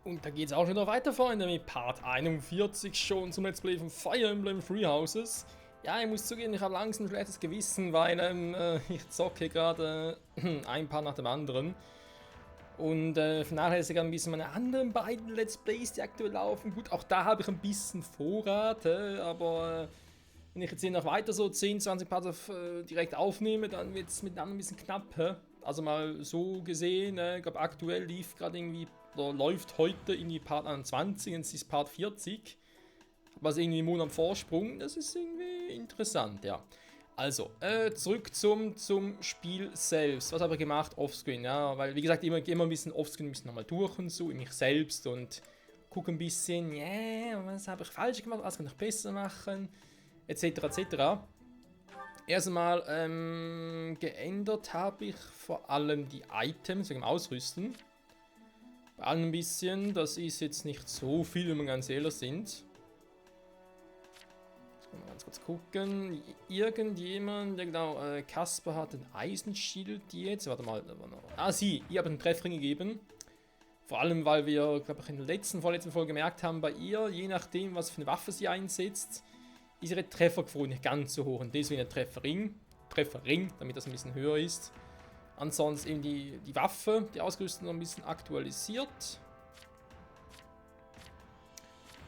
Und da geht es auch wieder weiter, Freunde, mit Part 41 schon zum Let's Play von Fire Emblem Three Houses. Ja, ich muss zugeben, ich habe langsam ein schlechtes Gewissen, weil ich zocke gerade ein Part nach dem anderen. Und vernachlässige ein bisschen meine anderen beiden Let's Plays, die aktuell laufen. Gut, auch da habe ich ein bisschen Vorrat, aber wenn ich jetzt hier noch weiter so 10, 20 Parts direkt aufnehme, dann wird es miteinander ein bisschen knapp. Also mal so gesehen, ich glaube aktuell lief gerade irgendwie, oder läuft heute irgendwie Part 21, jetzt ist Part 40. Was irgendwie einen Monat Vorsprung, das ist irgendwie interessant, ja. Also, zurück zum Spiel selbst. Was habe ich gemacht offscreen? Ja, weil wie gesagt, immer ein bisschen offscreen, ein bisschen nochmal durch und so, in mich selbst und gucke ein bisschen, was habe ich falsch gemacht, was kann ich besser machen, etc. etc. Erstmal geändert habe ich vor allem die Items wegen dem Ausrüsten. Bei allem ein bisschen, das ist jetzt nicht so viel, wenn wir ganz ehrlich sind. Mal ganz kurz gucken. Irgendjemand, ja genau, Kasper hat ein Eisenschild jetzt. Warte mal. Ah, ihr habt einen Treffer gegeben. Vor allem, weil wir, glaube ich, in der vorletzten Folge gemerkt haben, bei ihr, je nachdem, was für eine Waffe sie einsetzt, ist ihre Trefferquote nicht ganz so hoch. Und deswegen ein Trefferring, damit das ein bisschen höher ist. Ansonsten eben die Waffe, die Ausrüstung noch ein bisschen aktualisiert.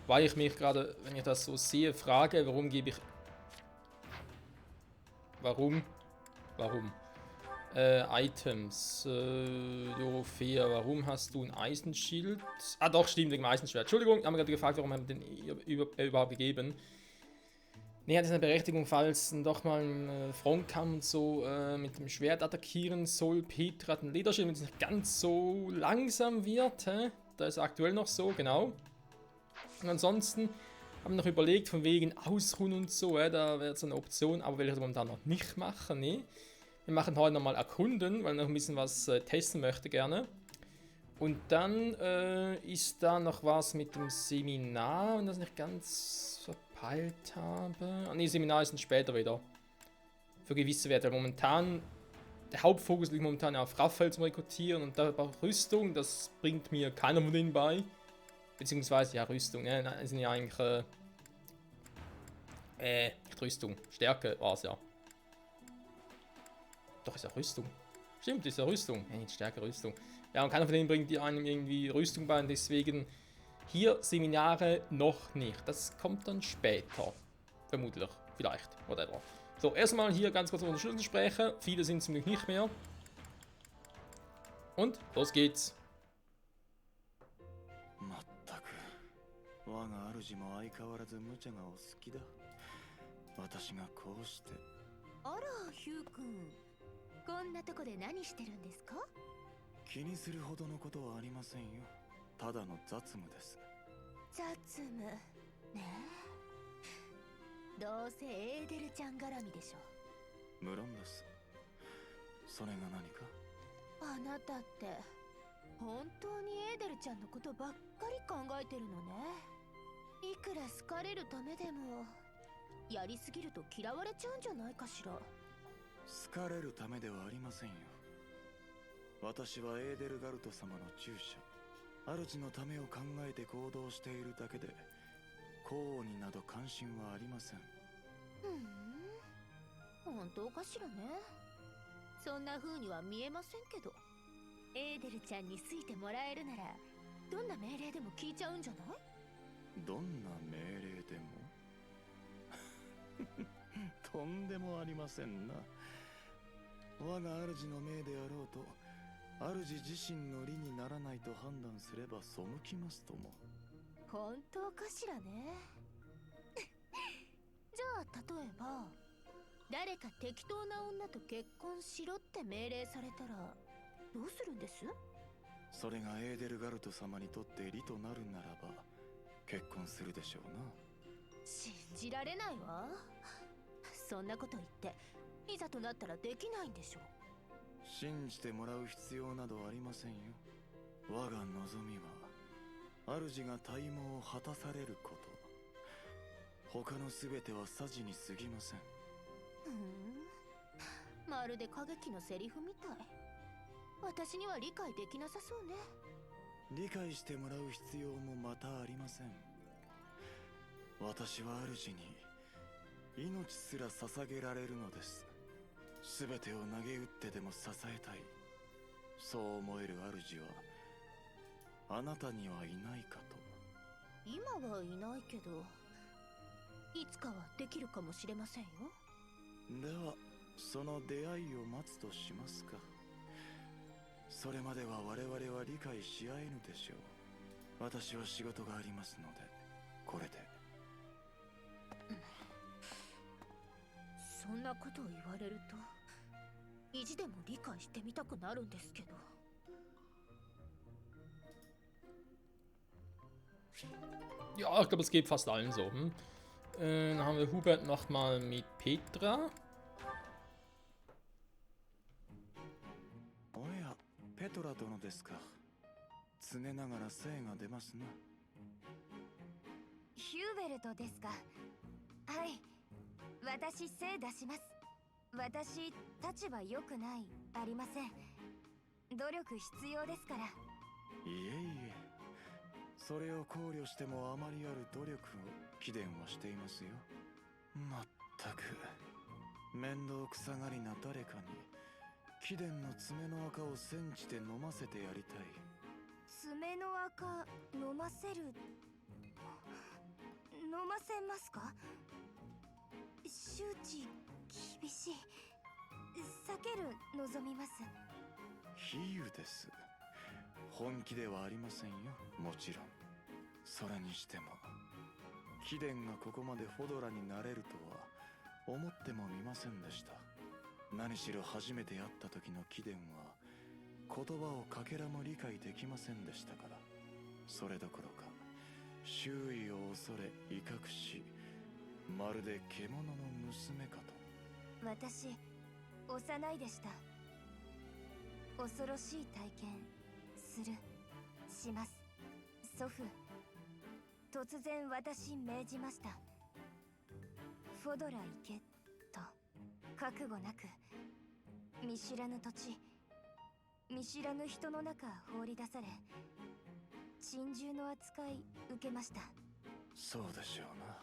Weil ich mich gerade, wenn ich das so sehe, frage, warum gebe ich... Warum? Items. Dorothea, warum hast du ein Eisenschild? Ah doch, stimmt, wegen dem Eisenschwert. Entschuldigung, haben wir gerade gefragt, warum haben wir den überhaupt gegeben. Nee, hat es eine Berechtigung, falls doch mal ein Frontkampf und so mit dem Schwert attackieren soll. Petra hat ein Lederschild, wenn es nicht ganz so langsam wird. Da ist aktuell noch so, genau. Und ansonsten haben wir noch überlegt, von wegen Ausruhen und so, da wäre so eine Option, aber will ich das momentan noch nicht machen, ne? Wir machen heute nochmal Erkunden, weil ich noch ein bisschen was testen möchte gerne. Und dann ist da noch was mit dem Seminar, wenn ich das nicht ganz verpeilt habe. Ah ne, Seminar ist dann später wieder. Für gewisse Werte. Momentan, der Hauptfokus liegt momentan auf Raphael zum Rekrutieren und da Rüstung, das bringt mir keiner von denen bei. Beziehungsweise, ja, Rüstung, ne? Das sind ja eigentlich, nicht Rüstung, Stärke war es ja. Doch, ist ja Rüstung. Stimmt, ist ja Rüstung. Hey, Stärke, Rüstung. Ja, und keiner von denen bringt einem irgendwie Rüstung bei und deswegen hier Seminare noch nicht. Das kommt dann später. Vermutlich. Vielleicht. Whatever. So, erstmal hier ganz kurz Unterstützungsgespräche. Viele sind zum Glück nicht mehr. Und los geht's. まったく我が主も相変わらず無茶がお好きだ。私がこうして。あら、ヒュー君。こんなとこで何してるんですか？気にするほどのことはありませんよ。ただの雑務です。雑務ねえ。どうせエーデルちゃん絡みでしょ。無論です。それが何か？あなたって本当にエーデルちゃんのことばっかり考えてるのね。いくら好かれるためでもやりすぎると嫌われちゃうんじゃないかしら。好かれるためではありませんよ。私はエーデルガルト様の従者。主のためを考えて行動しているだけで公になど関心はありません。本当かしらね。そんな風には見えませんけど。エーデルちゃんに好いてもらえるならどんな命令でも聞いちゃうんじゃない？どんな命令でもとんでもありませんな。我が主の命であろうと主自身の利にならないと判断すれば背きますとも。本当かしらね。じゃあ例えば誰か適当な女と結婚しろって命令されたらどうするんです？それがエーデルガルト様にとって利となるならば結婚するでしょうな。信じられないわ。そんなこと言っていざとなったらできないんでしょ。信じてもらう必要などありませんよ。我が望みは主が大望を果たされること。他の全てはさじに過ぎません。まるで歌劇のセリフみたい。私には理解できなさそうね。理解してもらう必要もまたありません。私は主に命すら捧げられるのです。全てを投げ打ってでも支えたい、そう思える主はあなたにはいないかと。今はいないけど、いつかはできるかもしれませんよ。ではその出会いを待つとしますか。それまでは我々は理解し合えぬでしょう。私は仕事がありますので、これで。そんなことを言われると意地でも理解してみたくなるんですけど。Ja, ich glaube, es geht fast allen so. Dann haben wir Hubert nochmal mit Petra. おや、ペトラ殿ですか。常ながら精が出ますな。ヒューベルトですか。はい、私精出します。私立場良くない、ありません。努力必要ですから。いえいえ、それを考慮してもあまりある努力を貴殿はしていますよ。まったく面倒くさがりな誰かに貴殿の爪の赤を煎じて飲ませてやりたい。爪の赤飲ませる、飲ませますか。周知厳しい、避ける望みます。比喩です。本気ではありませんよ、もちろん。それにしても貴殿がここまでフォドラになれるとは思ってもみませんでした。何しろ初めて会った時の貴殿は言葉をかけらも理解できませんでしたから。それどころか周囲を恐れ威嚇し、まるで獣の娘かと。私幼いでした。恐ろしい体験する、します。祖父突然私命じました。フォドラ行けと。覚悟なく見知らぬ土地、見知らぬ人の中放り出され、珍獣の扱い受けました。そうでしょうな。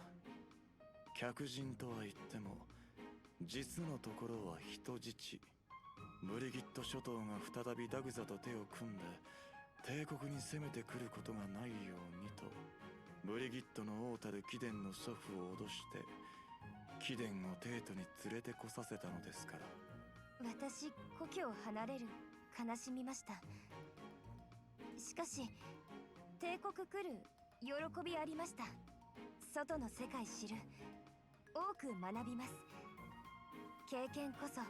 客人とは言っても実のところは人質。ブリギット諸島が再びダグザと手を組んで帝国に攻めてくることがないようにと、ブリギットの王たる貴殿の祖父を脅して貴殿を帝都に連れてこさせたのですから。私故郷を離れる悲しみました。しかし帝国来る喜びありました。外の世界知る、多く学びます。経験こそ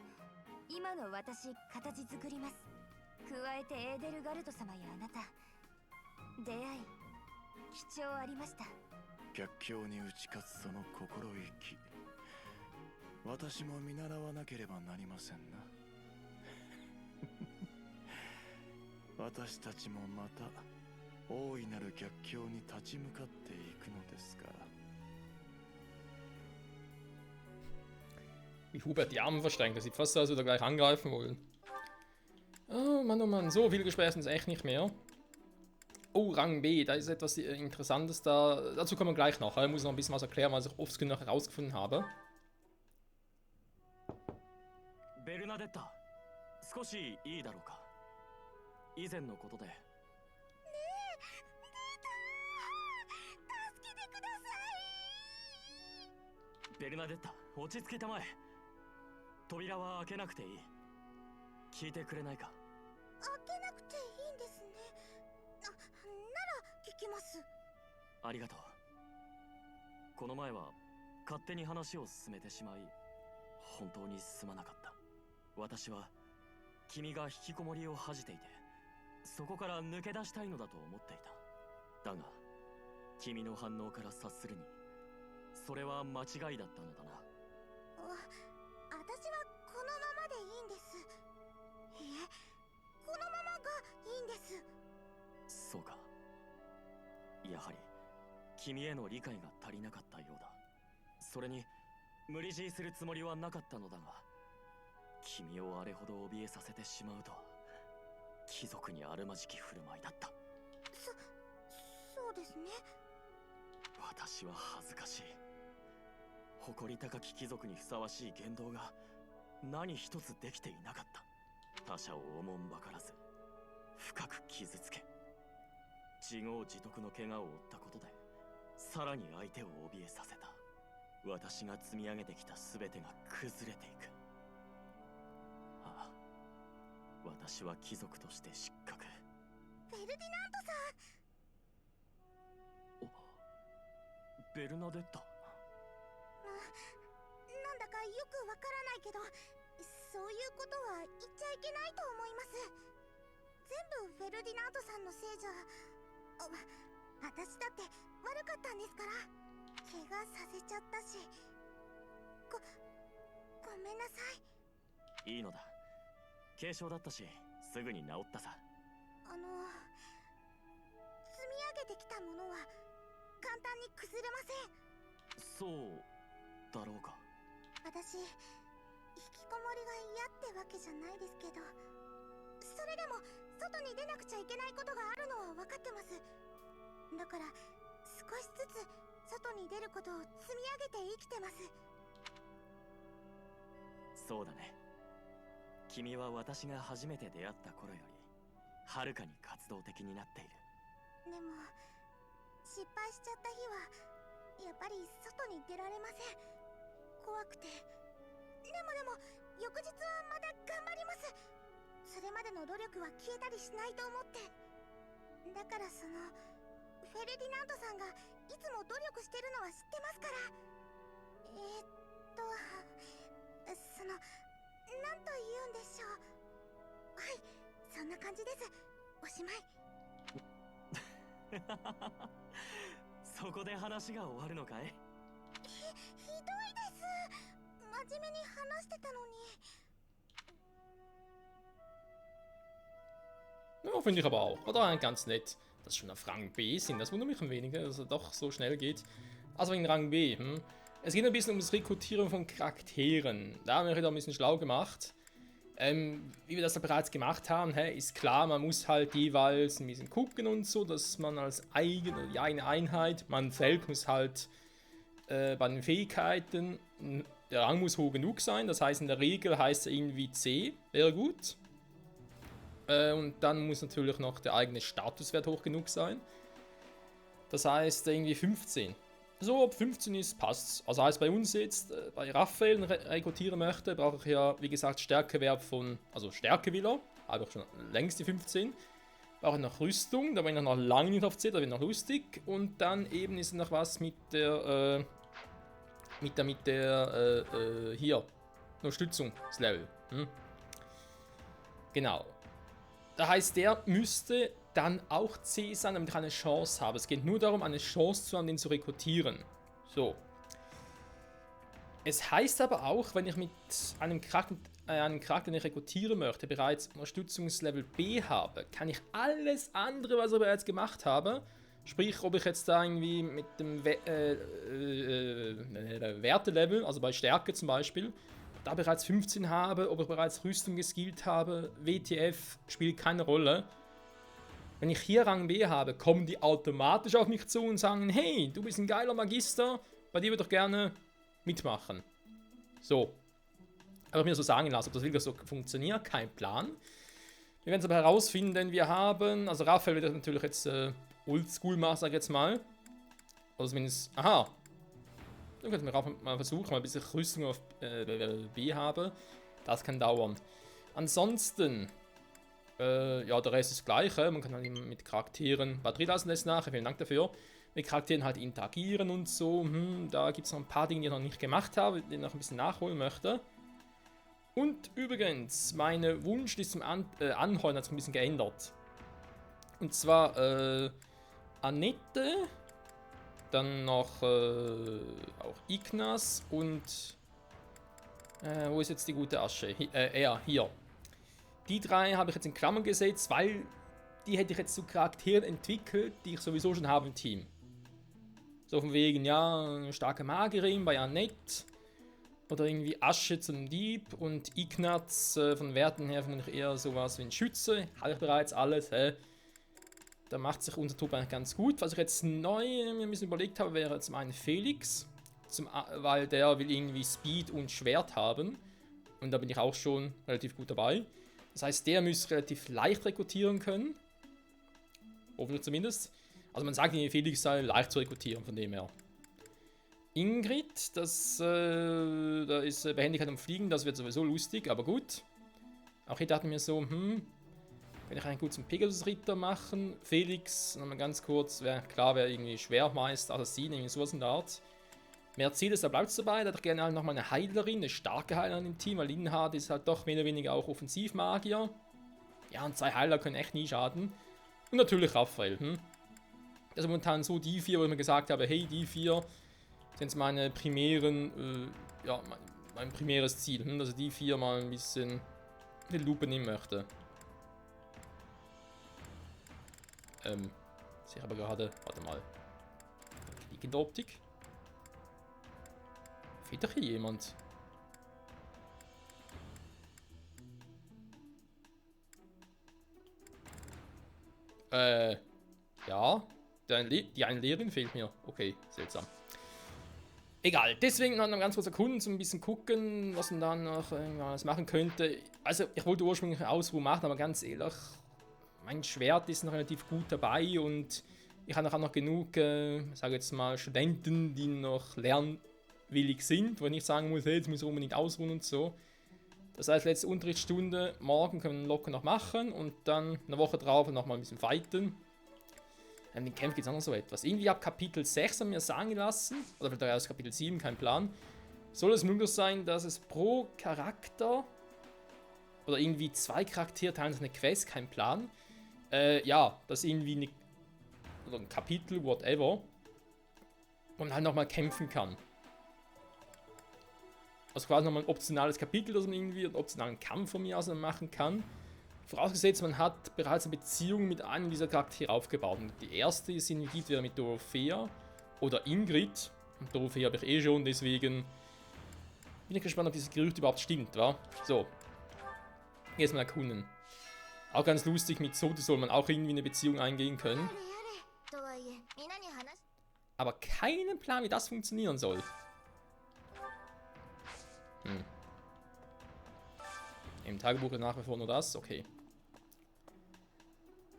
今の私形作ります。加えてエーデルガルト様やあなた、出会い貴重ありました。逆境に打ち勝つその心意気、私も見習わなければなりませんな。私たちもまた大いなる逆境に立ち向かっていくのですから。Wie Hubert die Arme verschränkt, das sieht fast so aus, als würde er gleich angreifen wollen. Oh Mann, so viel Gespräch sind es echt nicht mehr. Oh, Rang B, da ist etwas Interessantes da. Dazu kommen wir gleich noch. Ich muss noch ein bisschen was erklären, was ich offscreen noch herausgefunden habe. Bernadetta, 少しいいだろうか。以前のことで。ねえ、助けてください。ベルナデッタ、落ち着けたまえ。扉は開けなくていい。聞いてくれないか。開けなくていいんですね。なら聞きます。ありがとう。この前は勝手に話を進めてしまい本当にすまなかった。私は君が引きこもりを恥じていて、そこから抜け出したいのだと思っていた。だが君の反応から察するにそれは間違いだったのだな。私はこのままでいいんです。いえ、このままがいいんです。そうか。やはり君への理解が足りなかったようだ。それに無理強いするつもりはなかったのだが、君をあれほど怯えさせてしまうとは貴族にあるまじき振る舞いだった。ですね。私は恥ずかしい。誇り高き貴族にふさわしい言動が何一つできていなかった。他者をおもんばからず深く傷つけ、自業自得の怪我を負ったことでさらに相手を怯えさせた。私が積み上げてきた全てが崩れていく。ああ、私は貴族として失格。フェルディナントさん。ベルナデッタ。なんだかよくわからないけど、そういうことは言っちゃいけないと思います。全部フェルディナントさんのせいじゃ。私だって悪かったんですから。怪我させちゃったし。ごめんなさい。いいのだ。軽傷だったしすぐに治ったさ。積み上げてきたものは簡単に崩れません。そうだろうか。私、引きこもりが嫌ってわけじゃないですけど、それでも外に出なくちゃいけないことがあるのは分かってます。だから少しずつ外に出ることを積み上げて生きてます。そうだね。君は私が初めて出会った頃よりはるかに活動的になっている。でも失敗しちゃった日はやっぱり外に出られません。怖くて。でも翌日はまた頑張ります。それまでの努力は消えたりしないと思って。だからフェルディナントさんがいつも努力してるのは知ってますから。なんと言うんでしょう。はい、そんな感じです。おしまい。そこで話が終わるのかい？ひどいです。真面目に話してたのに。Ja, finde ich aber auch. Oder ganz nett, dass schon auf Rang B sind. Das wundert mich ein wenig, dass es doch so schnell geht. Also in Rang B. Es geht ein bisschen um das Rekrutieren von Charakteren. Da haben wir wieder ein bisschen schlau gemacht. Wie wir das ja bereits gemacht haben, ist klar, man muss halt jeweils ein bisschen gucken und so, dass man als eigene Einheit, man selbst muss halt bei den Fähigkeiten, der Rang muss hoch genug sein. Das heißt, in der Regel heißt er irgendwie C, wäre gut. Und dann muss natürlich noch der eigene Statuswert hoch genug sein. Das heißt irgendwie 15. So, ob 15 ist, passt. Also heißt bei uns jetzt, bei Raphael rekrutieren möchte, brauche ich ja, wie gesagt, Stärkewert von, also Stärkewiller, habe ich schon längst die 15. Brauche ich noch Rüstung, da bin ich noch lange nicht auf C, da wird noch lustig. Und dann eben ist noch was mit der, hier, Unterstützungslevel. Genau. Das heißt, der müsste dann auch C sein, damit ich eine Chance habe. Es geht nur darum, eine Chance zu haben, den zu rekrutieren. So. Es heißt aber auch, wenn ich mit einem Charakter, den ich rekrutieren möchte, bereits Unterstützungslevel B habe, kann ich alles andere, was ich bereits gemacht habe, sprich, ob ich jetzt da irgendwie mit dem Wertelevel, also bei Stärke zum Beispiel, da bereits 15 habe, ob ich bereits Rüstung geskillt habe, WTF, spielt keine Rolle. Wenn ich hier Rang B habe, kommen die automatisch auf mich zu und sagen, hey, du bist ein geiler Magister, bei dir würde ich gerne mitmachen. So. Habe ich mir so sagen lassen, ob das wirklich so funktioniert, kein Plan. Wir werden es aber herausfinden, wir haben, also Raphael wird natürlich jetzt oldschool machen, sag ich jetzt mal. Oder zumindest, aha. Dann könnten wir mal versuchen, mal bis ich Rüstung auf B habe. Das kann dauern. Ansonsten, ja, der Rest ist das Gleiche. Man kann halt mit Charakteren, Batterie lassen lässt nachher, vielen Dank dafür. Mit Charakteren halt interagieren und so. Da gibt es noch ein paar Dinge, die ich noch nicht gemacht habe, die ich noch ein bisschen nachholen möchte. Und übrigens, meine Wunschliste zum Anheuern hat sich ein bisschen geändert. Und zwar Annette, dann noch auch Ignas und wo ist jetzt die gute Asche? Hier. Die drei habe ich jetzt in Klammern gesetzt, weil die hätte ich jetzt zu Charakteren entwickelt, die ich sowieso schon habe im Team. So von wegen, ja, eine starke Magierin bei Annette. Oder irgendwie Asche zum Dieb und Ignaz von Werten her finde ich eher sowas wie ein Schütze. Habe ich bereits alles. Das Da macht sich unser Trupp eigentlich ganz gut. Was ich jetzt neu mir ein bisschen überlegt habe, wäre zum einen Felix. Weil der will irgendwie Speed und Schwert haben. Und da bin ich auch schon relativ gut dabei. Das heißt, der müsste relativ leicht rekrutieren können. Hoffentlich zumindest. Also man sagt, Felix sei leicht zu rekrutieren, von dem her. Ingrid, da ist Behendigkeit am Fliegen, das wird sowieso lustig, aber gut. Auch hier dachte ich mir so, kann ich eigentlich gut zum Pegasus-Ritter machen. Felix, nochmal ganz kurz, wer irgendwie Schwermeister, Assassin, irgendwie sowas in der Art. Mercedes, da bleibt es dabei, da hätte ich gerne halt nochmal eine Heilerin, eine starke Heilerin im Team, weil Linhard ist halt doch mehr oder weniger auch Offensivmagier. Ja, und 2 Heiler können echt nie schaden. Und natürlich Raphael, Das sind momentan so die 4, wo ich mir gesagt habe, hey, die 4 sind jetzt meine primären, mein primäres Ziel, dass ich die 4 mal ein bisschen in die Lupe nehmen möchte. Ich aber gerade, warte mal, Krieg in der Optik. Fehlt doch hier jemand? Ja, die eine Lehrerin fehlt mir. Okay, seltsam. Egal, deswegen noch ganz kurz erkunden, so ein bisschen gucken, was man dann noch irgendwas machen könnte. Also, ich wollte ursprünglich eine Ausruhe machen, aber ganz ehrlich, mein Schwert ist noch relativ gut dabei und ich habe auch noch genug, sage jetzt mal, Studenten, die noch lernwillig sind, wo ich nicht sagen muss, hey, jetzt muss ich unbedingt ausruhen und so. Das heißt, letzte Unterrichtsstunde, morgen können wir locker noch machen und dann eine Woche drauf noch mal ein bisschen fighten. In den Kämpfen gibt es auch noch so etwas. Irgendwie ab Kapitel 6 haben wir sagen lassen, oder vielleicht aus Kapitel 7, kein Plan, soll es möglich sein, dass es pro Charakter oder irgendwie 2 Charaktere teilen sich eine Quest, kein Plan. Ja, das ist irgendwie oder ein Kapitel, whatever, wo man halt nochmal kämpfen kann. Also quasi nochmal ein optionales Kapitel, das man irgendwie, einen optionalen Kampf von mir aus machen kann. Vorausgesetzt, man hat bereits eine Beziehung mit einem dieser Charaktere aufgebaut. Und die erste Synergie wäre mit Dorothea oder Ingrid. Und Dorothea habe ich eh schon, deswegen bin ich gespannt, ob dieses Gerücht überhaupt stimmt, wa? So. Jetzt mal erkunden. Auch ganz lustig, mit Soto soll man auch irgendwie eine Beziehung eingehen können. Aber keinen Plan, wie das funktionieren soll. Im Tagebuch ist nach wie vor nur das, okay.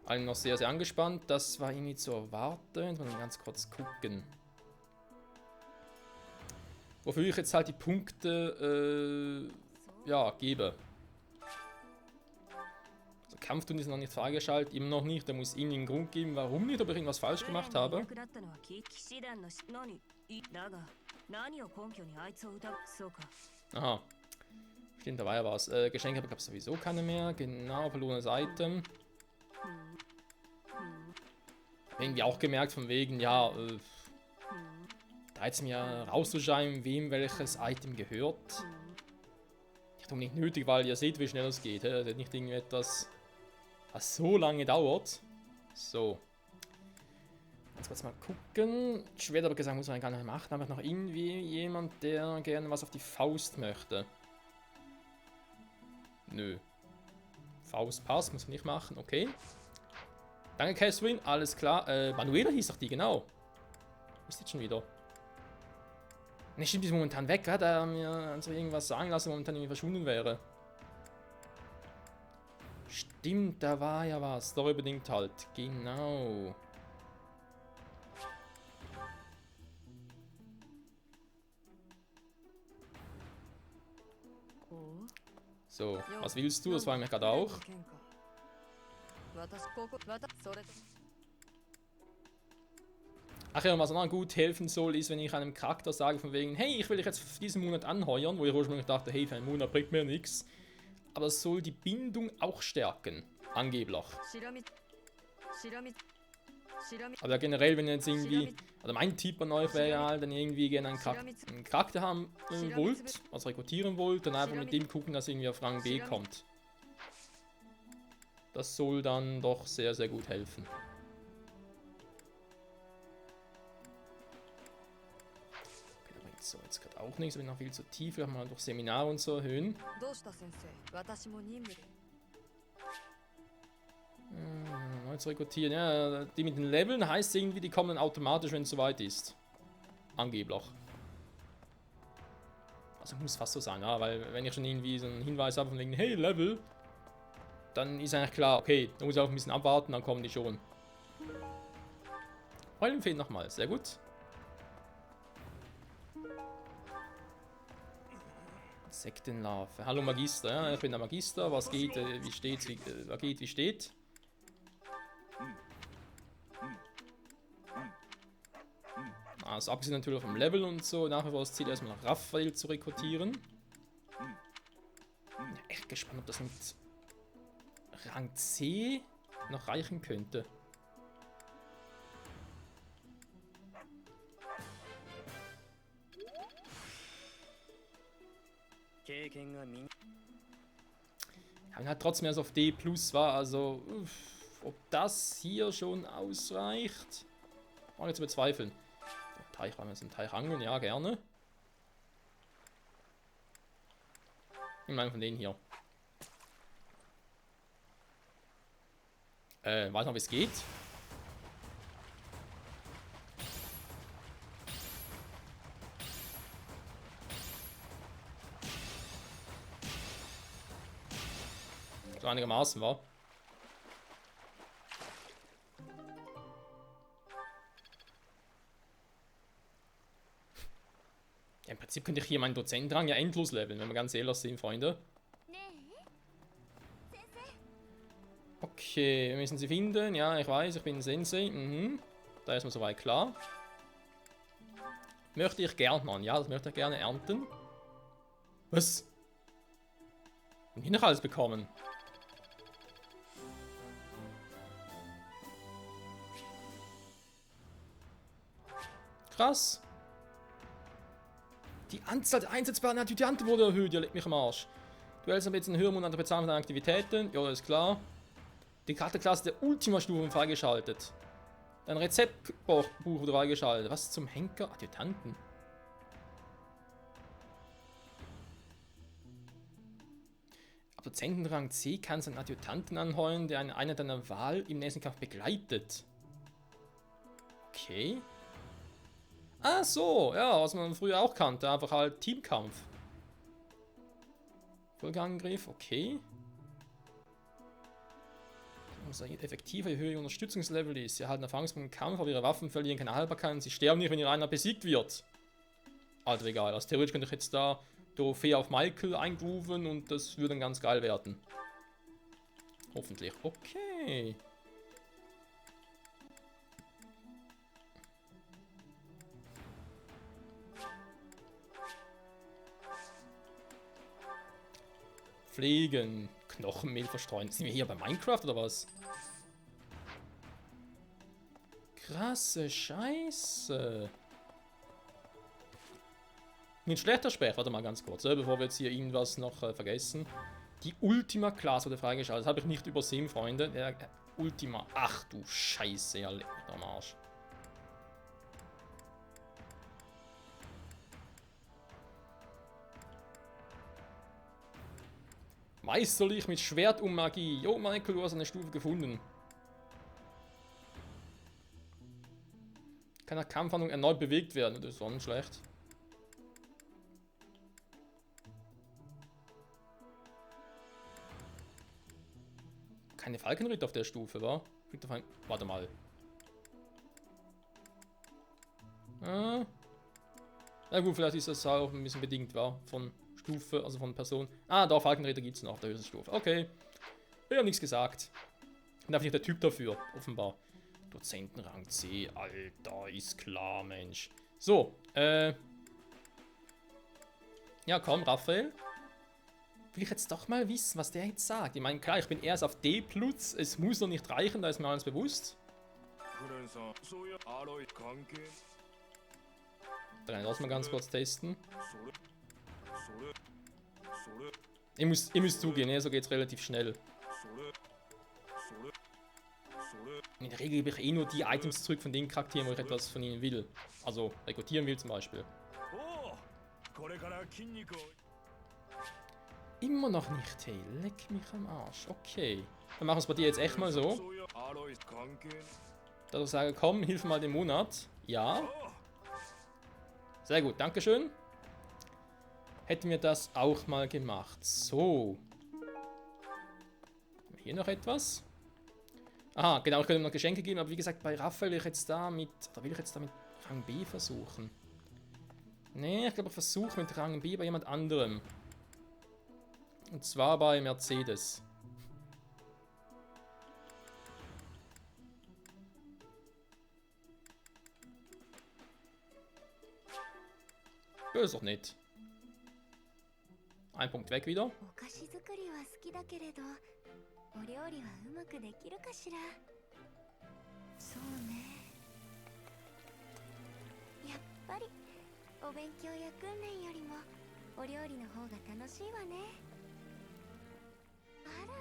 Alle noch sehr, sehr angespannt. Das war irgendwie zu erwarten. Jetzt mal ganz kurz gucken. Wofür ich jetzt halt die Punkte, gebe. Also Kampftun ist noch nicht freigeschaltet, immer noch nicht. Da muss irgendwie einen Grund geben, warum nicht, ob ich irgendwas falsch gemacht habe. Aha. Stimmt, da war ja was. Geschenke gab es sowieso keine mehr. Genau, verlorenes Item. Irgendwie auch gemerkt von wegen, ja, da jetzt mir rauszuschreiben, wem welches Item gehört. Ich tue nicht nötig, weil ihr seht, wie schnell es geht. Das ist nicht irgendetwas, was so lange dauert. So. Jetzt kurz mal gucken. Schwer aber gesagt, muss man gar nicht machen. Aber noch irgendwie jemand, der gerne was auf die Faust möchte. Nö. Faust passt, muss man nicht machen, okay. Danke, Catherine, alles klar. Manuela hieß doch die, genau. Wo ist die schon wieder? Ne, stimmt, die ist momentan weg, hat er mir also irgendwas sagen lassen, momentan irgendwie verschwunden wäre. Stimmt, da war ja was. Storybedingt halt, genau. So, was willst du? Das war mir gerade auch. Ach ja, was auch noch gut helfen soll, ist, wenn ich einem Charakter sage von wegen, hey, ich will dich jetzt für diesen Monat anheuern, wo ich ursprünglich dachte, hey, für einen Monat bringt mir nichts. Aber es soll die Bindung auch stärken, angeblich. Aber generell, wenn ihr jetzt irgendwie, also mein Tipp an euch wäre ja, wenn ihr irgendwie gerne einen Charakter haben wollt, also rekrutieren wollt, dann einfach mit dem gucken, dass ihr irgendwie auf Rang B kommt. Das soll dann doch sehr, sehr gut helfen. Okay, da bringt so jetzt gerade auch nichts, aber noch viel zu tief, wir haben mal durch Seminare und so erhöhen. Neu zu rekrutieren. Ja, die mit den Leveln heißt irgendwie, die kommen dann automatisch, wenn es soweit ist. Angeblich. Also muss fast so sein, ja, weil wenn ich schon irgendwie so einen Hinweis habe von wegen, hey, Level, dann ist eigentlich klar, okay, da muss ich auch ein bisschen abwarten, dann kommen die schon. Heulen fehlt nochmal, sehr gut. Sektenlarve. Hallo Magister, ja, ich bin der Magister, was geht, wie steht's, was geht, wie steht. Also abgesehen natürlich vom Level und so, nach wie vor das Ziel erstmal nach Raphael zu rekrutieren. Ja, echt gespannt, ob das mit Rang C noch reichen könnte. Ja, wenn halt trotzdem erst auf D plus war, also ob das hier schon ausreicht, war jetzt zu bezweifeln. Teich, wollen wir jetzt einen Teich angeln? Ja, gerne. Ich meine von denen hier. Weiß noch, wie es geht. So einigermaßen war. Ja, im Prinzip könnte ich hier meinen Dozentenrang ja endlos leveln, wenn wir ganz ehrlich sind, Freunde. Okay, wir müssen sie finden. Ja, ich weiß, ich bin Sensei. Mhm. Da ist mir soweit klar. Möchte ich gern, Mann. Ja, das möchte ich gerne ernten. Was? Und hier noch alles bekommen. Krass. Die Anzahl der einsetzbaren Adjutanten wurde erhöht. Ja, leg mich am Arsch. Du hältst aber jetzt einen höheren Mund an der Bezahlung deiner Aktivitäten. Ja, das ist klar. Die Charakterklasse der Ultima-Stufen freigeschaltet. Dein Rezeptbuch wurde freigeschaltet. Was zum Henker? Adjutanten. Ab Dozentenrang C kannst du einen Adjutanten anheuern, der einer deiner Wahl im nächsten Kampf begleitet. Okay. Ah, so. Ja, was man früher auch kannte. Einfach halt Teamkampf. Folgeangriff, okay. Umso effektiver je höher ihr Unterstützungslevel ist. Sie erhalten Erfahrungspunkte im Kampf, aber ihre Waffen verlieren keine Haltbarkeit und sie sterben nicht, wenn ihr einer besiegt wird. Alter, egal. Also theoretisch könnte ich jetzt da Trophäe auf Michael eingrooven und das würde dann ganz geil werden. Hoffentlich. Okay. Pflegen. Knochenmehl verstreuen. Sind wir hier bei Minecraft oder was? Krasse Scheiße. Nicht schlechter Specht. Warte mal ganz kurz, bevor wir jetzt hier irgendwas noch vergessen. Die Ultima-Class wurde freigeschaltet. Das habe ich nicht übersehen, Freunde. Der Ultima. Ach du Scheiße. Ja, leck mich am Arsch. Meisterlich mit Schwert und Magie. Jo, Michael, du hast eine Stufe gefunden. Kann nach Kampfhandlung erneut bewegt werden. Das ist auch nicht schlecht. Keine Falkenritter auf der Stufe, wa? Warte mal. Na gut, vielleicht ist das auch ein bisschen bedingt, wa? Von Stufe, also von Person. Ah, da Falkenritter gibt es noch auf der höchsten Stufe. Okay. Wir haben nichts gesagt. Ich bin einfach nicht der Typ dafür, offenbar. Dozentenrang C, Alter, ist klar, Mensch. So, ja, komm, Raphael. Will ich jetzt doch mal wissen, was der jetzt sagt. Ich meine, klar, ich bin erst auf D+, es muss noch nicht reichen, da ist mir alles bewusst. Dann lass mal ganz kurz testen. Ihr müsst zugehen, ne? So geht's relativ schnell. In der Regel gebe ich eh nur die Items zurück von den Charakteren, wo ich etwas von ihnen will. Also rekrutieren will zum Beispiel. immer noch nicht, hey. Leck mich am Arsch. Okay. Dann machen wir es bei dir jetzt echt mal so. Dass ich sage, komm, hilf mal dem Monat. Ja. Sehr gut, dankeschön. Hätten wir das auch mal gemacht. So. Hier noch etwas. Aha, genau, ich könnte ihm noch Geschenke geben, aber wie gesagt, bei Raphael will ich jetzt da mit Rang B versuchen. Nee, ich glaube, ich versuche mit Rang B bei jemand anderem. Und zwar bei Mercedes. Das ist doch nicht. Ein Punkt weg wieder. お菓子作りは好きだけれど、お料理はうまくできるかしら。そうね。やっぱりお勉強や訓練よりもお料理の方が楽しいわね。あら。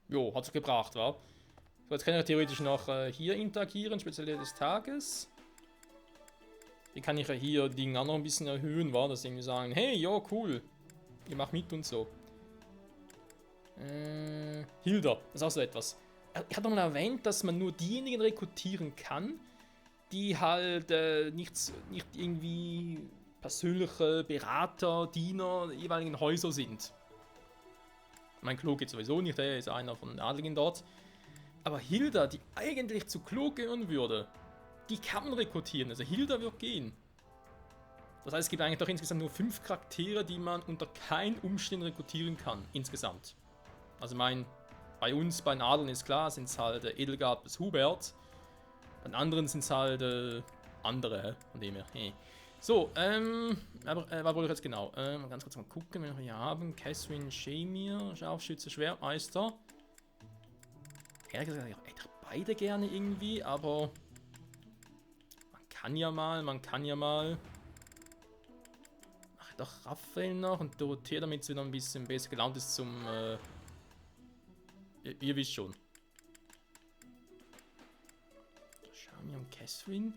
Jo, hat's gebracht, wa? So, jetzt kann ich theoretisch noch hier interagieren, Spezialität des Tages. Hier kann ich ja hier Dinge auch noch ein bisschen erhöhen, wa? Dass sie irgendwie sagen, hey, ja, cool. Ihr macht mit und so. Hilda, das ist auch so etwas. Ich hatte noch mal erwähnt, dass man nur diejenigen rekrutieren kann, die halt nicht irgendwie persönliche Berater, Diener der jeweiligen Häuser sind. Mein Klo geht sowieso nicht, er ist einer von den Adligen dort. Aber Hilda, die eigentlich zu Klo gehören würde, die kann man rekrutieren. Also Hilda wird gehen. Das heißt, es gibt eigentlich doch insgesamt nur 5 Charaktere, die man unter keinen Umständen rekrutieren kann. Insgesamt. Also bei uns, bei den Adlern ist klar, sind es halt Edelgard bis Hubert. Bei den anderen sind es halt andere, von dem her. Hey. So, aber was wollte ich jetzt genau? Ganz kurz mal gucken, wenn wir hier haben. Catherine Shamir, Scharfschütze, Schwertmeister. Ehrlich gesagt, ich hätte beide gerne irgendwie, aber man kann ja mal. Mach ich doch Raphael noch und Dorothea, damit sie wieder ein bisschen besser gelaunt ist zum, ihr wisst schon. Shamir und Catherine.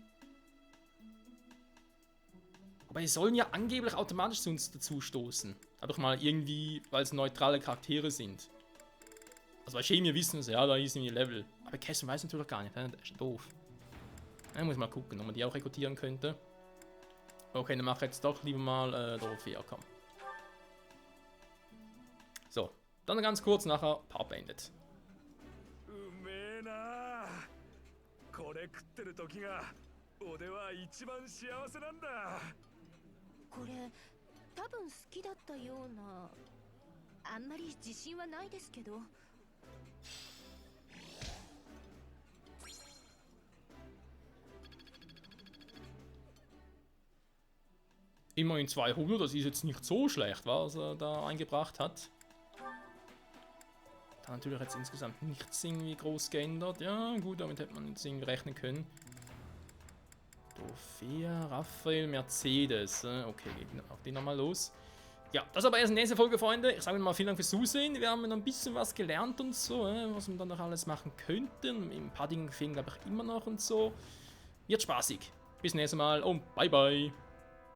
Aber die sollen ja angeblich automatisch zu uns dazu stoßen. Einfach mal irgendwie, weil es neutrale Charaktere sind. Also bei Chemie wissen sie, ja, da ist irgendwie Level. Aber Catherine weiß natürlich gar nicht, ne? Das ist doof. Da muss ich mal gucken, ob man die auch rekrutieren könnte. Okay, dann mache ich jetzt doch lieber mal Dorothea, komm. So, dann ganz kurz nachher Part beendet. これ食ってる時が俺は一番幸せなんだ。これ多分好きだったような。あんまり自信はないですけど。Immerhin 200, das ist jetzt nicht so schlecht, was er da eingebracht hat. Da natürlich jetzt insgesamt nichts irgendwie groß geändert. Ja, gut, damit hätte man jetzt irgendwie rechnen können. Dorothea, Raphael, Mercedes. Okay, geht auch die nochmal los. Ja, das aber erst in der nächsten Folge, Freunde. Ich sage mal vielen Dank fürs Zusehen. Wir haben noch ein bisschen was gelernt und so, was man dann noch alles machen könnte. Ein paar Dinge fehlen, glaube ich, immer noch und so. Wird spaßig. Bis nächstes Mal und bye bye.